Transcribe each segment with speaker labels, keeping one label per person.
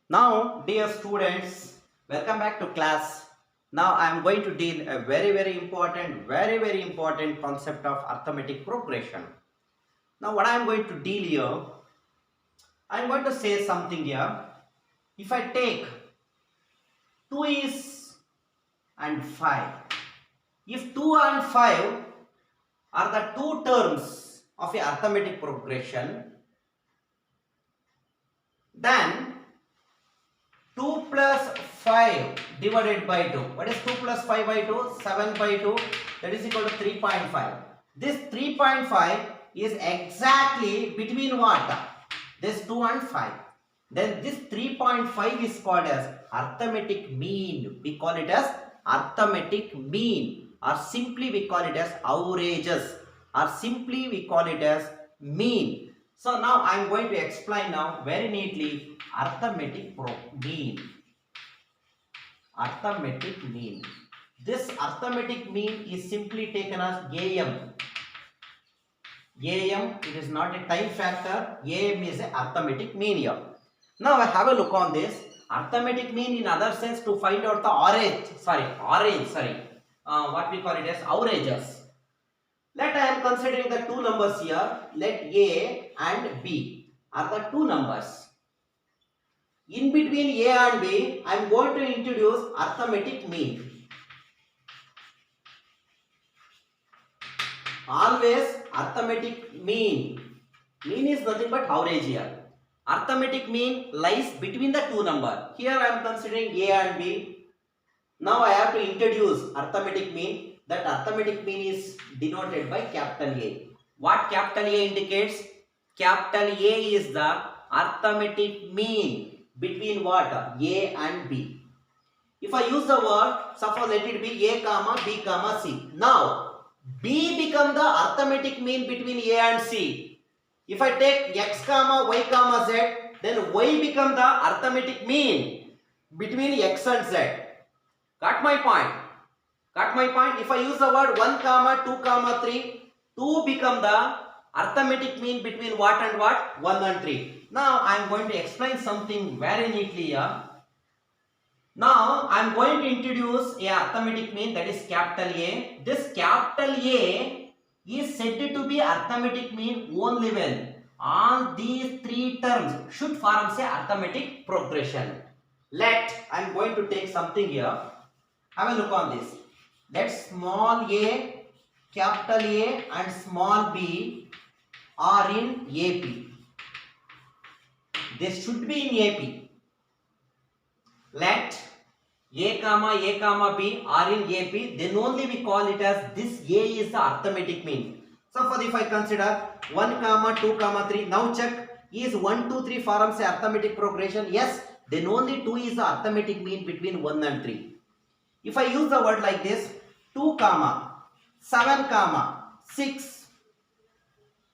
Speaker 1: Now, dear students, welcome back to class. Now, I am going to deal a very important concept of arithmetic progression. Now, what I am going to deal here, I am going to say something here. If I take 2 is and 5, if 2 and 5 are the two terms of a arithmetic progression, then 2 plus 5 divided by 2. What is 2 plus 5 by 2? 7 by 2. That is equal to 3.5. This 3.5 is exactly between what? This 2 and 5. Then this 3.5 is called as arithmetic mean. We call it as arithmetic mean, or simply we call it as averages, or simply we call it as mean. So now I am going to explain now very neatly arithmetic mean. Arithmetic mean. This arithmetic mean is simply taken as AM. AM, it is not a time factor. AM is an arithmetic mean here. Now I have a look on this. Arithmetic mean in other sense to find out the what we call it as averages. Let I am considering the two numbers here. Let A and B are the two numbers. In between A and B, I am going to introduce arithmetic mean. Always arithmetic mean. Mean is nothing but average here. Arithmetic mean lies between the two numbers. Here I am considering A and B. Now I have to introduce arithmetic mean. That arithmetic mean is denoted by capital A. What capital A indicates? Capital A is the arithmetic mean between what? A and B. If I use the word, suppose let it be A comma B comma C. Now B become the arithmetic mean between A and C. If I take X comma Y comma Z, then Y become the arithmetic mean between X and Z. Got my point? Got my point? If I use the word 1 comma 2 comma 3, 2 become the arithmetic mean between what and what? 1 and 3. Now I am going to explain something very neatly here. Now I am going to introduce a arithmetic mean, that is capital A. This capital A is said to be arithmetic mean only when all these three terms should form say arithmetic progression. Let I am going to take something here. Have a look on this. Let small a, capital A and small b are in AP. They should be in AP. Let A comma B are in AP, then only we call it as this A is the arithmetic mean. Suppose if I consider 1 comma 2 comma 3, now check, is 1 2 3 forms a arithmetic progression? Yes, then only 2 is the arithmetic mean between 1 and 3. If I use the word like this, 2 comma 7 comma 6,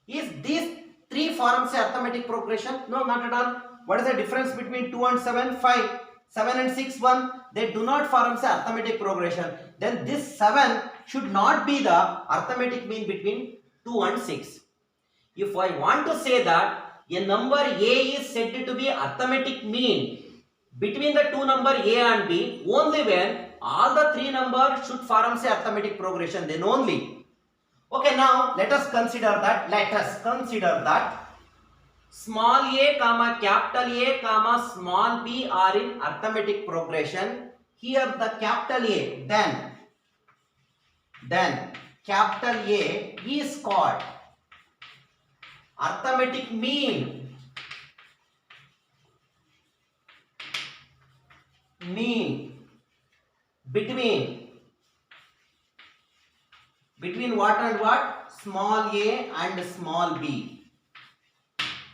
Speaker 1: is these 3 forms a arithmetic progression? No, not at all. What is the difference between 2 and 7? 5. 7 and 6, 1. They do not form a arithmetic progression. Then this 7 should not be the arithmetic mean between 2 and 6. If I want to say that a number A is said to be arithmetic mean between the two number A and B only when all the three numbers should form say arithmetic progression, then only. Okay, now let us consider that small a comma capital A comma small b are in arithmetic progression. Here the capital A, then capital A is called arithmetic mean between what and what? Small a and small b.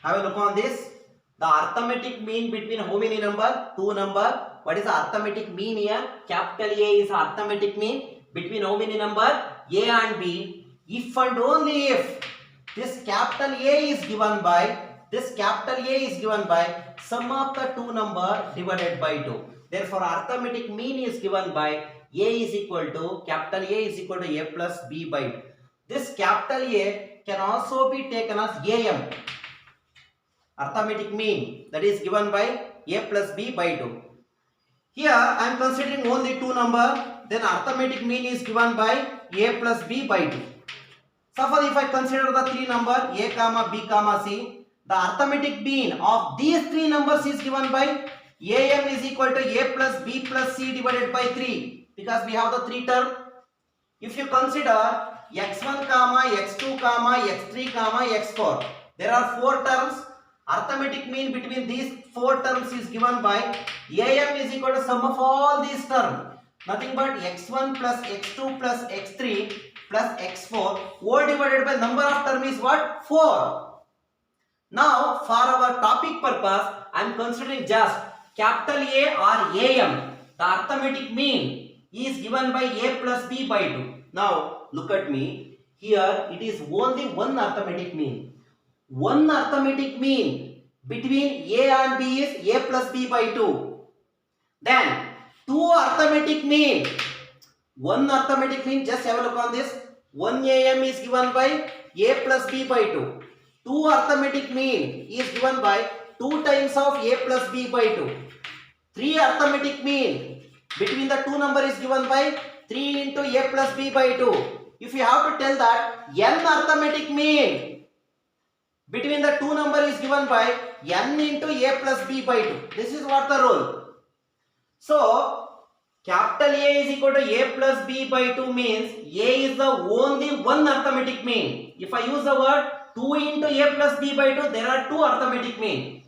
Speaker 1: Have a look on this. The arithmetic mean between how many number? 2 number. What is the arithmetic mean here? Capital A is arithmetic mean between how many number? A and B. If and only if this capital A is given by sum of the two number divided by 2. Therefore, arithmetic mean is given by A is equal to capital A is equal to A plus B by 2. This capital A can also be taken as AM. Arithmetic mean, that is given by a plus b by 2. Here I am considering only two number, then arithmetic mean is given by a plus b by 2. Suppose if I consider the three number a comma b comma c, the arithmetic mean of these three numbers is given by am is equal to a plus b plus c divided by 3, because we have the three term. If you consider x1 comma x2 comma x3 comma x4, there are four terms. Arithmetic mean between these four terms is given by am is equal to sum of all these terms, nothing but x1 plus x2 plus x3 plus x4 all divided by number of term is what? 4. Now for our topic purpose I am considering just capital A or am. The arithmetic mean is given by a plus b by 2. Now look at me, here it is only one arithmetic mean. One arithmetic mean between a and b is a plus b by 2. Then two arithmetic mean. One arithmetic mean, just have a look on this. 1 am is given by a plus b by 2. Two arithmetic mean is given by 2 times of a plus b by 2. Three arithmetic mean between the two number is given by 3 into a plus b by 2. If you have to tell that n arithmetic mean between the two number is given by n into a plus b by 2. This is what the rule. So capital A is equal to a plus b by 2 means a is the only one arithmetic mean. If I use the word 2 into a plus b by 2, there are two arithmetic mean.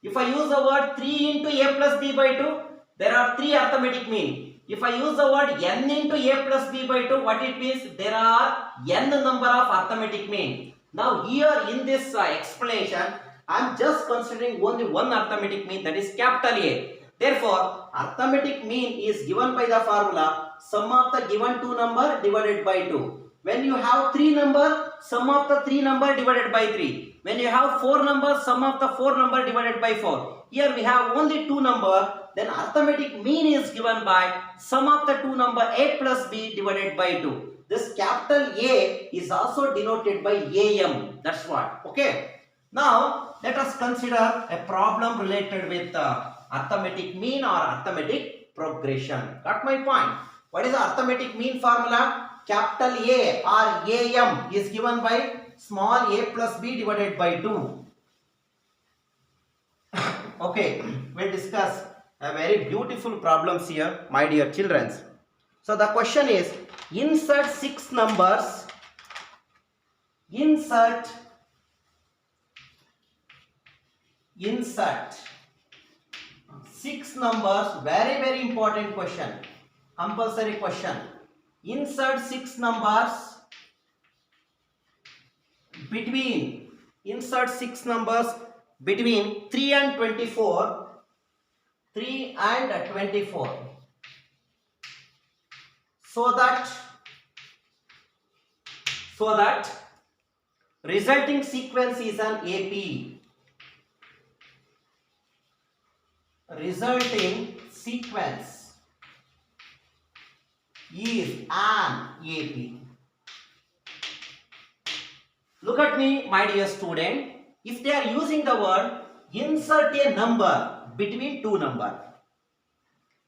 Speaker 1: If I use the word 3 into a plus b by 2, there are three arithmetic mean. If I use the word n into a plus b by 2, what it means? There are n number of arithmetic mean. Now here in this explanation, I am just considering only one arithmetic mean, that is capital A. Therefore, arithmetic mean is given by the formula sum of the given two number divided by 2. When you have three number, sum of the three number divided by 3. When you have four number, sum of the four number divided by 4. Here we have only two number, then arithmetic mean is given by sum of the two number a plus b divided by 2. This capital A is also denoted by am. That's what. Okay. Now let us consider a problem related with arithmetic mean or arithmetic progression. Got my point? What is the arithmetic mean formula? Capital A or am is given by small a plus b divided by 2. Okay, we'll discuss a very beautiful problems here, my dear children. So the question is, insert six numbers. Insert six numbers. Very important question, compulsory question. Insert six numbers between 3 and 24. 3 and 24. So that resulting sequence is an AP. Resulting sequence is an AP. Look at me, my dear student. If they are using the word insert a number between two number.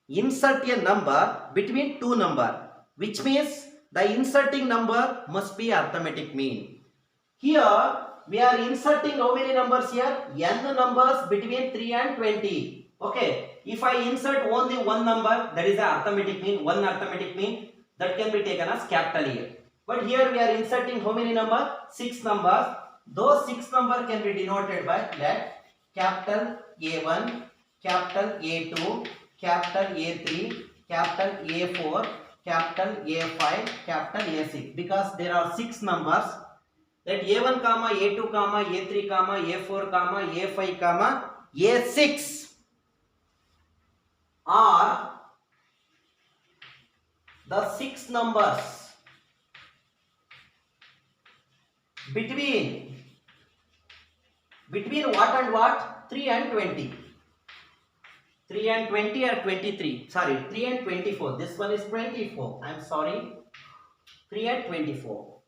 Speaker 1: Insert a number between two number, which means the inserting number must be arithmetic mean. Here we are inserting how many numbers here? N numbers between 3 and 20. Okay, if I insert only one number, that is the arithmetic mean, one arithmetic mean, that can be taken as capital A. But here we are inserting how many numbers? 6 numbers. Those 6 numbers can be denoted by let capital A1, capital A2, capital A3, capital A4, capital A5, capital A6. Because there are 6 numbers. That A1, A2, A3, A4, A5, A6 are the 6 numbers between what and what? 3 and 20. 3 and 20 or 23. Sorry, 3 and 24. This one is 24. I am sorry. 3 and 24.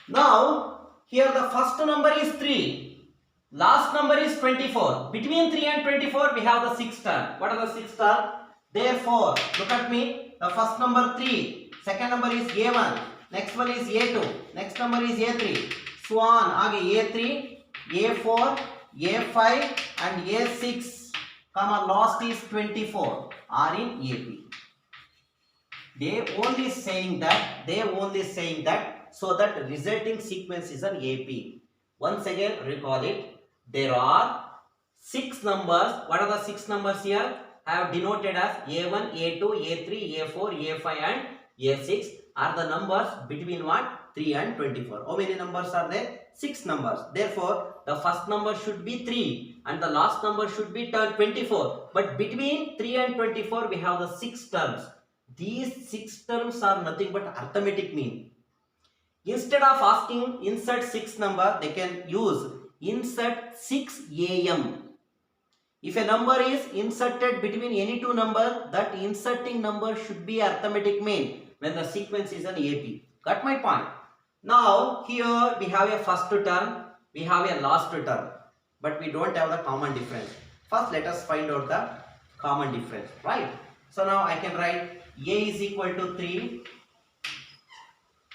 Speaker 1: Now, here the first number is 3. Last number is 24. Between 3 and 24, we have the 6 term. What are the 6 term? Therefore, look at me. The first number 3. Second number is A1. Next one is A2. Next number is A3. So on. Aage A3, A4, A5 and A6. Comma last is 24 are in AP. They only saying that so that resulting sequence is an AP. Once again recall it. There are 6 numbers. What are the 6 numbers here? I have denoted as A1, A2, A3, A4, A5 and A6 are the numbers between what? 3 and 24. How many numbers are there? 6 numbers. Therefore, the first number should be 3 and the last number should be 24. But between 3 and 24 we have the 6 terms. These 6 terms are nothing but arithmetic mean. Instead of asking insert 6 number, they can use insert 6 AM. If a number is inserted between any two numbers, that inserting number should be arithmetic mean when the sequence is an AP. Got my point? Now here we have a first term, we have a last term, but we don't have the common difference. First let us find out the common difference, right? So now I can write A is equal to 3,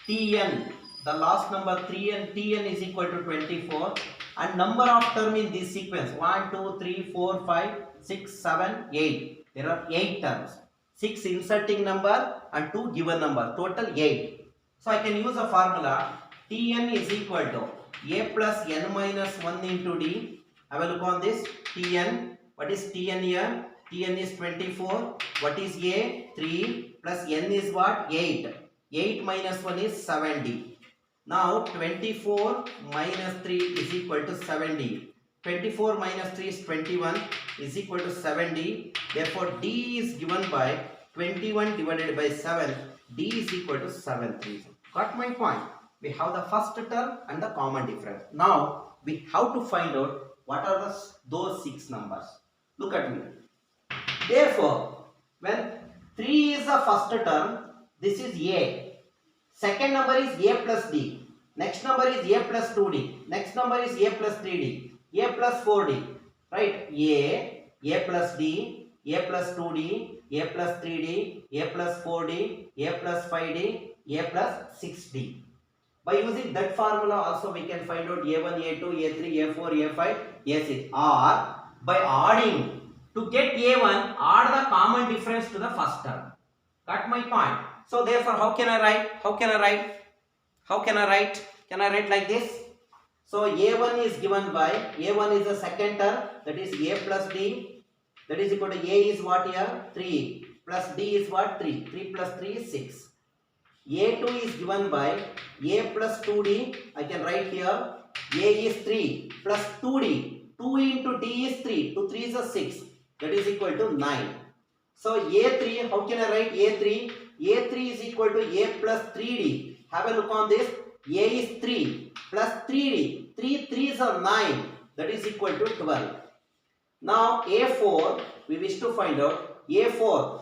Speaker 1: Tn, the last number 3 and Tn is equal to 24 and number of term in this sequence 1, 2, 3, 4, 5, 6, 7, 8. There are 8 terms. 6 inserting number and 2 given number. Total 8. So I can use a formula Tn is equal to A plus n minus 1 into D. I will look on this Tn. What is Tn here? Tn is 24. What is A? 3 plus n is what? 8. 8 minus 1 is 70. Now 24 minus 3 is equal to 70. 24 minus 3 is 21 is equal to 70. Therefore D is given by 21 divided by 7. D is equal to 7/3. Got my point? We have the first term and the common difference. Now we have to find out what are those 6 numbers. Look at me. Therefore, when 3 is the first term, this is A. Second number is A plus D. Next number is A plus 2D. Next number is A plus 3D. A plus 4D. Right? A plus D, A plus 2D, A plus 3D, A plus 4D, A plus 5D, A plus 6D. By using that formula also we can find out A1, A2, A3, A4, A5, A6. Or by adding to get A1, add the common difference to the first term. Got my point? So therefore, how can I write? Can I write like this? So A1 is given by, A1 is the second term, that is A plus D, that is equal to A is what here? 3 plus D is what? 3. 3 plus 3 is 6. A2 is given by A plus 2D, I can write here, A is 3 plus 2D, 2 into D is 3, 2 3 is a 6, that is equal to 9. So A3, how can I write A3? A3 is equal to A plus 3D. Have a look on this. A is 3 plus 3D. 3 3s are 9. That is equal to 12. Now A4, we wish to find out A4.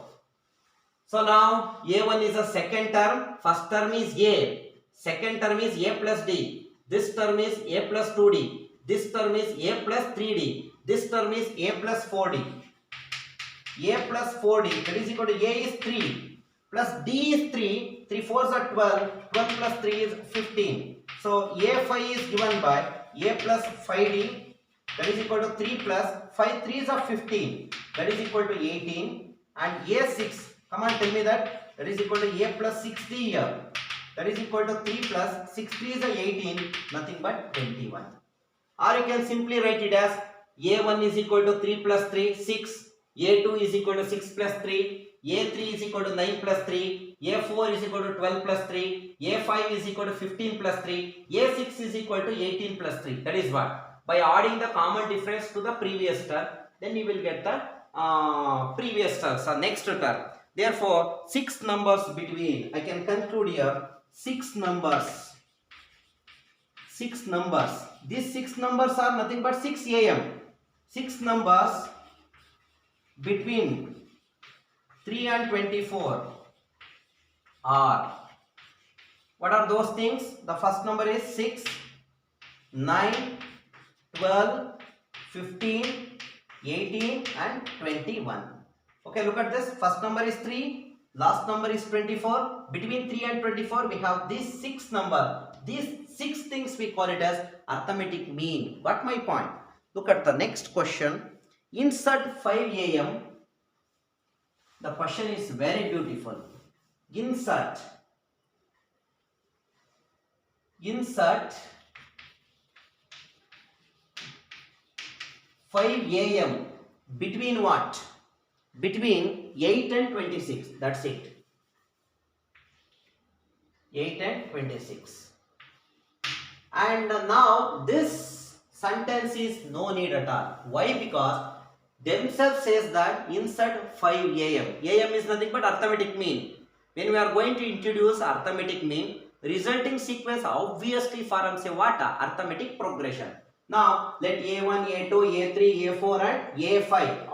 Speaker 1: So now A1 is a second term. First term is A. Second term is A plus D. This term is A plus 2D. This term is A plus 3D. This term is A plus 4D. A plus 4D, that is equal to A is 3 plus D is 3, 3 4s are 12, 12 plus 3 is 15. So A5 is given by A plus 5D, that is equal to 3 plus 5 3s are 15, that is equal to 18. And A6, come on, tell me that is equal to A plus 6D here, that is equal to 3 plus 6 3s are 18, nothing but 21. Or you can simply write it as A1 is equal to 3 plus 3, 6. A2 is equal to 6 plus 3, A3 is equal to 9 plus 3, A4 is equal to 12 plus 3, A5 is equal to 15 plus 3, A6 is equal to 18 plus 3. That is what? By adding the common difference to the previous term, then you will get the previous term, so next term. Therefore, 6 numbers between, I can conclude here, 6 numbers. 6 numbers. These 6 numbers are nothing but 6 AM. 6 numbers between 3 and 24 are, what are those things? The first number is 6, 9, 12, 15, 18 and 21. Okay, look at this. First number is 3, last number is 24. Between 3 and 24 we have these 6 number. These 6 things we call it as arithmetic mean. Got my point? Look at the next question. Insert 5 am. The question is very beautiful. Insert 5 am between what? Between 8 and 26. That's it. 8 and 26. And now this sentence is no need at all. Why? Because themselves says that insert 5 am. Am is nothing but arithmetic mean. When we are going to introduce arithmetic mean, resulting sequence obviously forms a what? Arithmetic progression. Now let A1, A2, A3, A4 and A5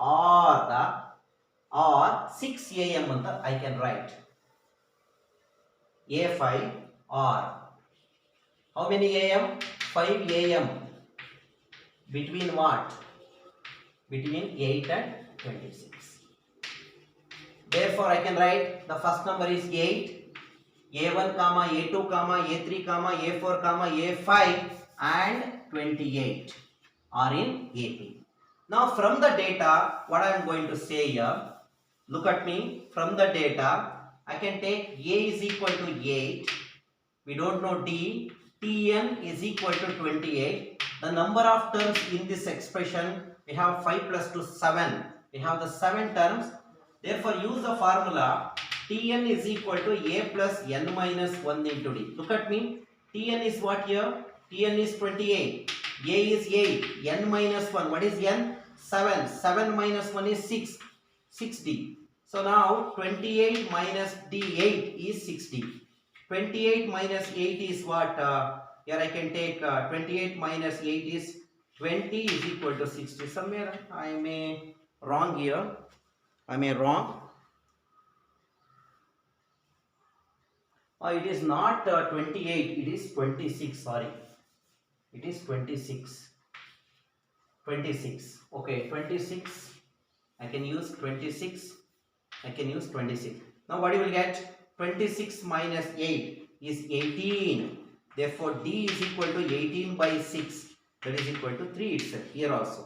Speaker 1: or 6 am I can write. A5 or how many am? 5 am. Between what? Between 8 and 26. Therefore I can write the first number is 8, A1, A2, A3, A4, A5 and 28 are in AP. Now from the data, what I am going to say here, look at me. From the data, I can take A is equal to 8. We don't know D. Tn is equal to 28. The number of terms in this expression, we have 5 plus 2, 7. We have the 7 terms. Therefore, use the formula Tn is equal to A plus n minus 1 into D. Look at me. Tn is what here? Tn is 28. A is 8. N minus 1. What is n? 7. 7 minus 1 is 6. 6D. So now 28 minus D8 is 60. 28 minus 8 is what? Here I can take 28 minus 8 is 20 is equal to 60. Somewhere I may wrong here. I may wrong. It is not 28. It is 26. Sorry. It is 26. 26. Okay, 26. I can use 26. I can use 26. Now what you will get? 26 minus 8 is 18. Therefore, D is equal to 18 by 6. That is equal to 3 itself. Here also.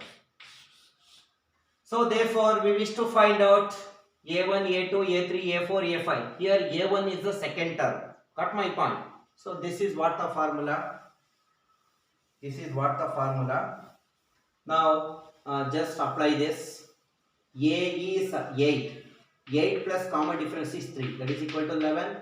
Speaker 1: So therefore, we wish to find out A1, A2, A3, A4, A5. Here A1 is the second term. Got my point? So this is what the formula. This is what the formula. Now just apply this. A is 8. 8 plus common difference is 3. That is equal to 11.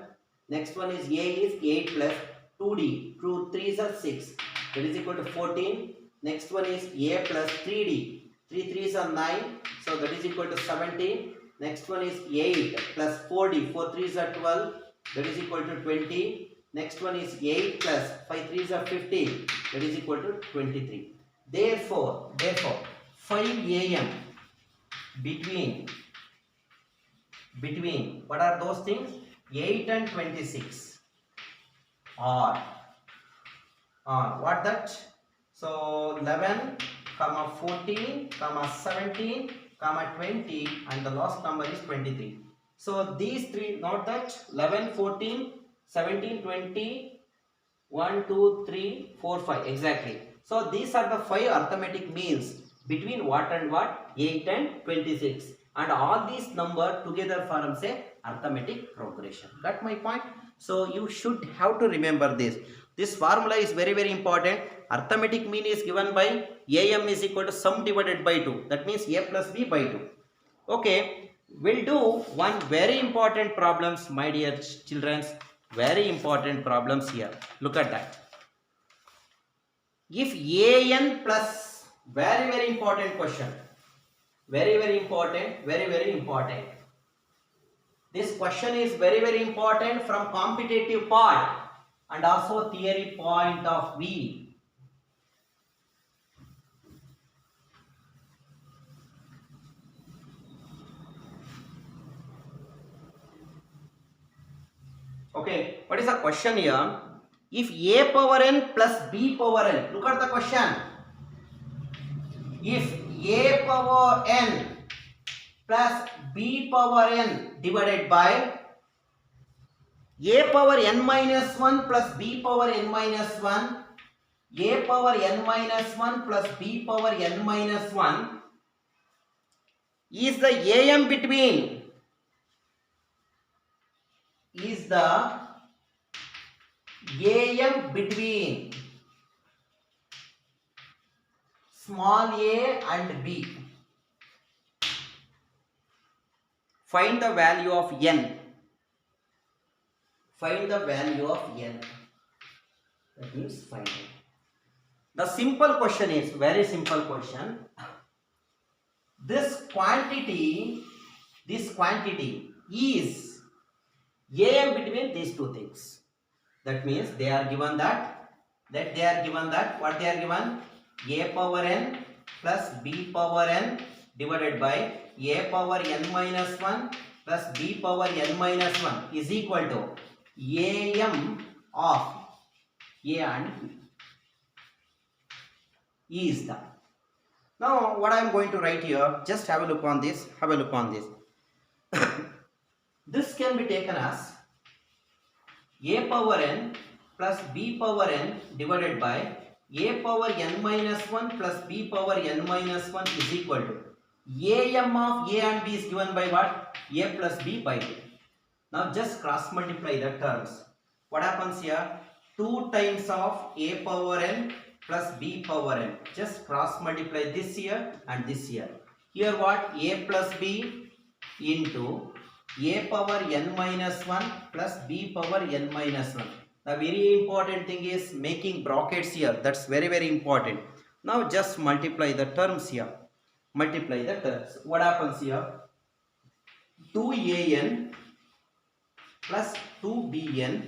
Speaker 1: Next one is A is 8 plus 2D. 2 3s are 6. That is equal to 14. Next one is A plus 3D. 3 3s are 9. So that is equal to 17. Next one is 8 plus 4D. 4 3s are 12. That is equal to 20. Next one is 8 plus 5 3s are 15. That is equal to 23. Therefore 5 am between what are those things? 8 and 26 or what that? So 11, 14, 17, 20 and the last number is 23. So these three, not that 11, 14, 17, 20, 1, 2, 3, 4, 5 exactly. So these are the 5 arithmetic means between what and what? 8 and 26. And all these number together forms a arithmetic progression. Got my point? So you should have to remember this. This formula is very, very important. Arithmetic mean is given by AM is equal to sum divided by 2. That means A plus B by 2. Okay. We'll do one very important problems, my dear children. Very important problems here. Look at that. If AN plus, very, very important question. Very, very important, very, very important. This question is very, very important from competitive part and also theory point of view. Okay, what is the question here? If A power n plus B power n, look at the question. if a power n plus b power n divided by a power n minus 1 plus b power n minus 1, a power n minus 1 plus b power n minus 1 is the am between small a and b. Find the value of n. Find the value of n. That means find it. The simple question is very simple question. This quantity is am between these two things. That means they are given that what they are given, a power n plus b power n divided by a power n minus 1 plus b power n minus 1 is equal to am of a and b. Is the. Now what I am going to write here, just have a look on this. This can be taken as a power n plus b power n divided by a power n minus 1 plus b power n minus 1 is equal to am of a and b is given by what? A plus b by 2. Now just cross multiply the terms. What happens here? 2 times of a power n plus b power n. Just cross multiply this here and this here. Here what? A plus b into a power n minus 1 plus b power n minus 1. The very important thing is making brackets here. That's very important. Now just multiply the terms here. Multiply the terms. What happens here? 2an plus 2bn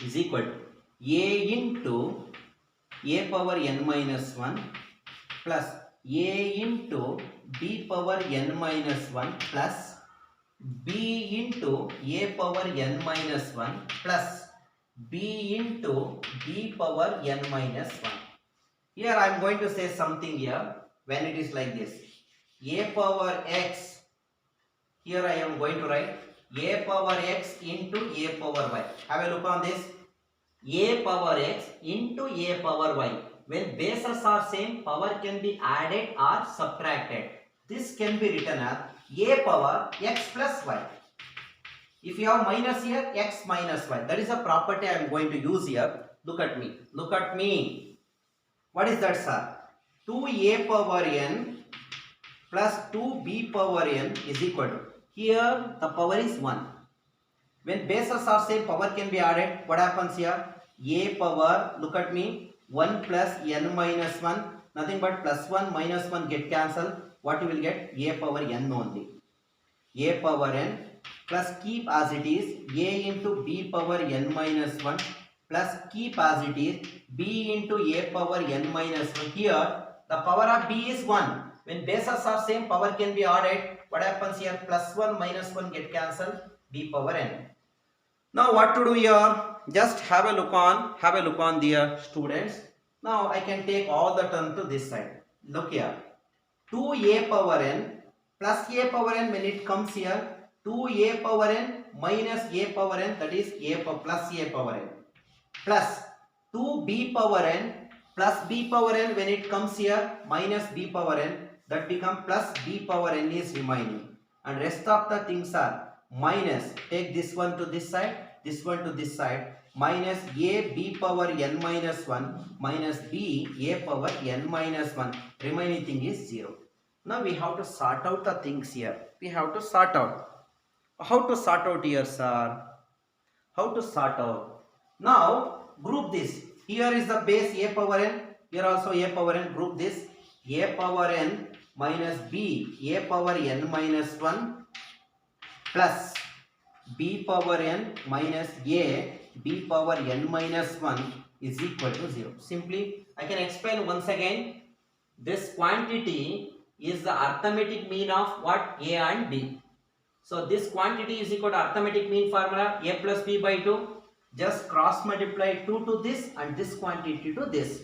Speaker 1: is equal to a into a power n minus 1 plus a into b power n minus 1 plus b into a power n minus 1 plus b into b power n minus 1. Here I am going to say something here when it is like this. A power x, here I am going to write a power x into a power y. Have a look on this. A power x into a power y. When bases are same, power can be added or subtracted. This can be written as a power x plus y. If you have minus here, x minus y. That is a property I am going to use here. Look at me. What is that, sir? 2a power n plus 2b power n is equal to, here the power is 1. When bases are same, power can be added. What happens here? A power, look at me, 1 plus n minus 1, nothing but plus 1 minus 1 get cancelled. What you will get? A power n only. A power n plus keep as it is a into b power n minus 1 plus keep as it is b into a power n minus 1. Here the power of b is 1. When bases are same, power can be added. What happens here? Plus 1 minus 1 get cancelled. B power n. Now what to do here? Just have a look on dear students. Now I can take all the term to this side. Look here. 2a power n plus a power n, when it comes here, 2a power n minus a power n, that is plus a power n, plus 2b power n plus b power n, when it comes here, minus b power n, that become plus b power n is remaining, and rest of the things are minus. Take this one to this side, this one to this side, minus a b power n minus 1 minus b a power n minus 1. Remaining thing is 0. Now we have to sort out the things here. We have to sort out. How to sort out here, sir? How to sort out? Now group this. Here is the base a power n. Here also a power n. Group this. A power n minus b a power n minus 1 plus b power n minus a b power n minus 1 is equal to 0. Simply I can explain once again. This quantity is the arithmetic mean of what? A and b. So this quantity is equal to arithmetic mean formula a plus b by 2. Just cross multiply 2 to this and this quantity to this.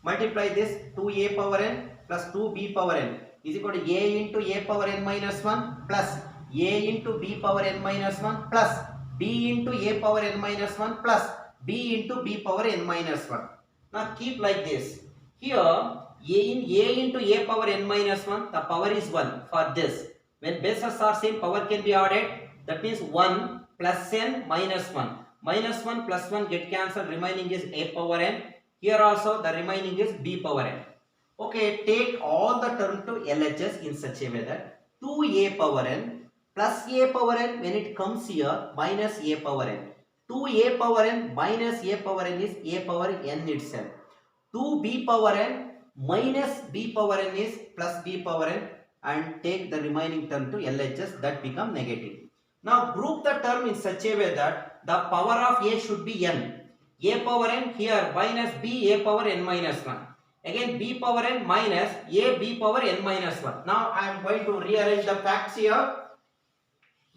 Speaker 1: Multiply this 2a power n plus 2b power n is equal to a into a power n minus 1 plus a into b power n minus 1 plus b into a power n minus 1 plus b into b power n minus 1. Now keep like this. Here a into a power n minus 1, the power is 1 for this. When bases are same, power can be added. That means 1 plus n minus 1. Minus 1 plus 1 get cancelled. Remaining is a power n. Here also the remaining is b power n. Okay, take all the term to LHS in such a way that 2a power n plus a power n when it comes here minus a power n. 2a power n minus a power n is a power n itself. 2b power n minus b power n is plus b power n, and take the remaining term to LHS, that become negative. Now group the term in such a way that the power of a should be n. A power n here minus b a power n minus 1. Again b power n minus a b power n minus 1. Now I am going to rearrange the facts here.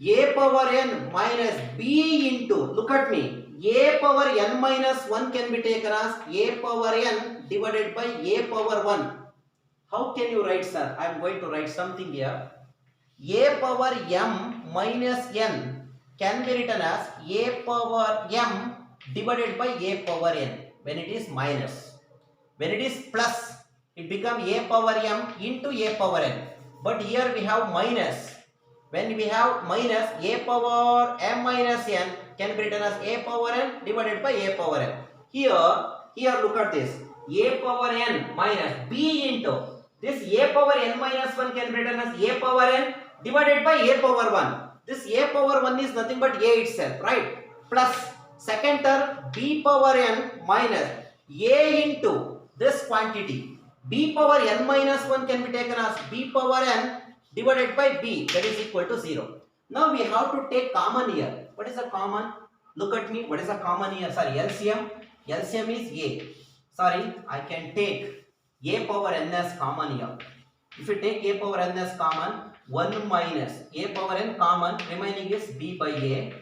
Speaker 1: A power n minus b into, look at me, a power n minus 1 can be taken as a power n divided by a power 1. How can you write, sir? I am going to write something here. A power m minus n can be written as a power m divided by a power n when it is minus. When it is plus, it becomes a power m into a power n. But here we have minus. When we have minus, a power m minus n can be written as a power n divided by a power n. Here look at this. A power n minus b into this a power n minus 1 can be written as a power n divided by a power 1. This a power 1 is nothing but a itself, right? Plus second term b power n minus a into this quantity. B power n minus 1 can be taken as b power n divided by b, that is equal to 0. Now we have to take common here. What is the common? Look at me. What is the common here? Sorry, LCM. LCM is a. Sorry, I can take a power n as common here. If you take a power n as common, 1 minus a power n common, remaining is b by a.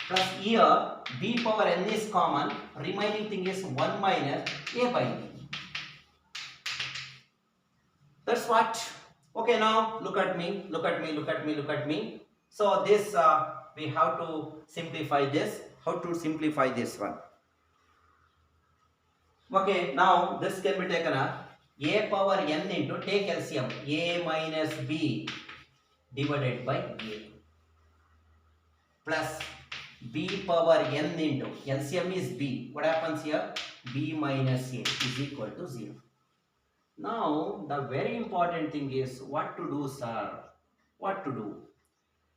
Speaker 1: Plus here b power n is common, remaining thing is 1 minus a by b. That's what. Okay, now look at me, look at me, look at me, look at me. So this we have to simplify this. How to simplify this one? Okay, now this can be taken as a power n into, take LCM, a minus b divided by a plus b power n into, LCM is b. What happens here? b minus a is equal to 0. Now the very important thing is what to do, sir. What to do?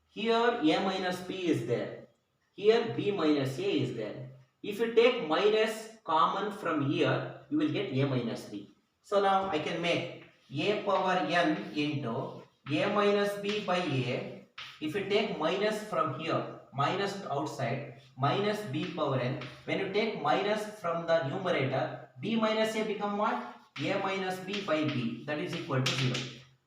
Speaker 1: Here a minus b is there. Here b minus a is there. If you take minus common from here, you will get a minus b. So now I can make a power n into a minus b by a. If you take minus from here, minus outside, minus b power n. When you take minus from the numerator, b minus a become what? A minus b by b, that is equal to 0.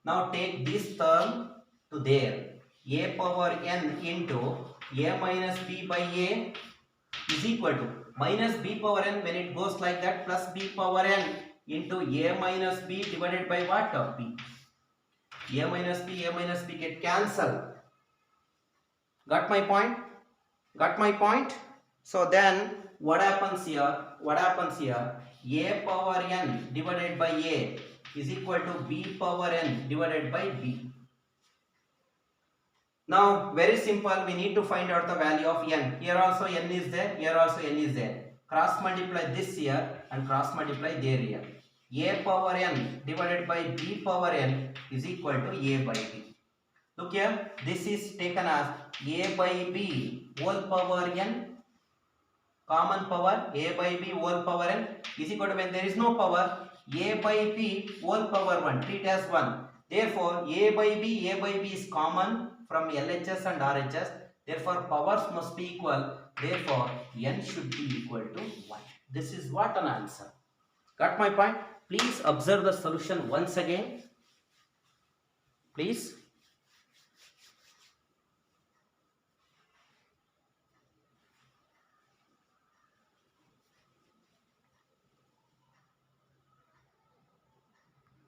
Speaker 1: Now take this term to there. A power n into a minus b by a is equal to minus b power n when it goes like that, plus b power n into a minus b divided by what? B. A minus b get cancelled. Got my point? Got my point? So then what happens here? What happens here? A power n divided by a is equal to b power n divided by b. Now very simple, we need to find out the value of n. Here also n is there, here also n is there. Cross multiply this here and cross multiply there here. A power n divided by b power n is equal to a by b. Look here, this is taken as a by b whole power n. Common power a by b whole power n is equal to, when there is no power, a by b whole power 1, treat as 1. Therefore a by b is common from LHS and RHS. Therefore powers must be equal. Therefore n should be equal to 1. This is what an answer. Got my point? Please observe the solution once again. Please.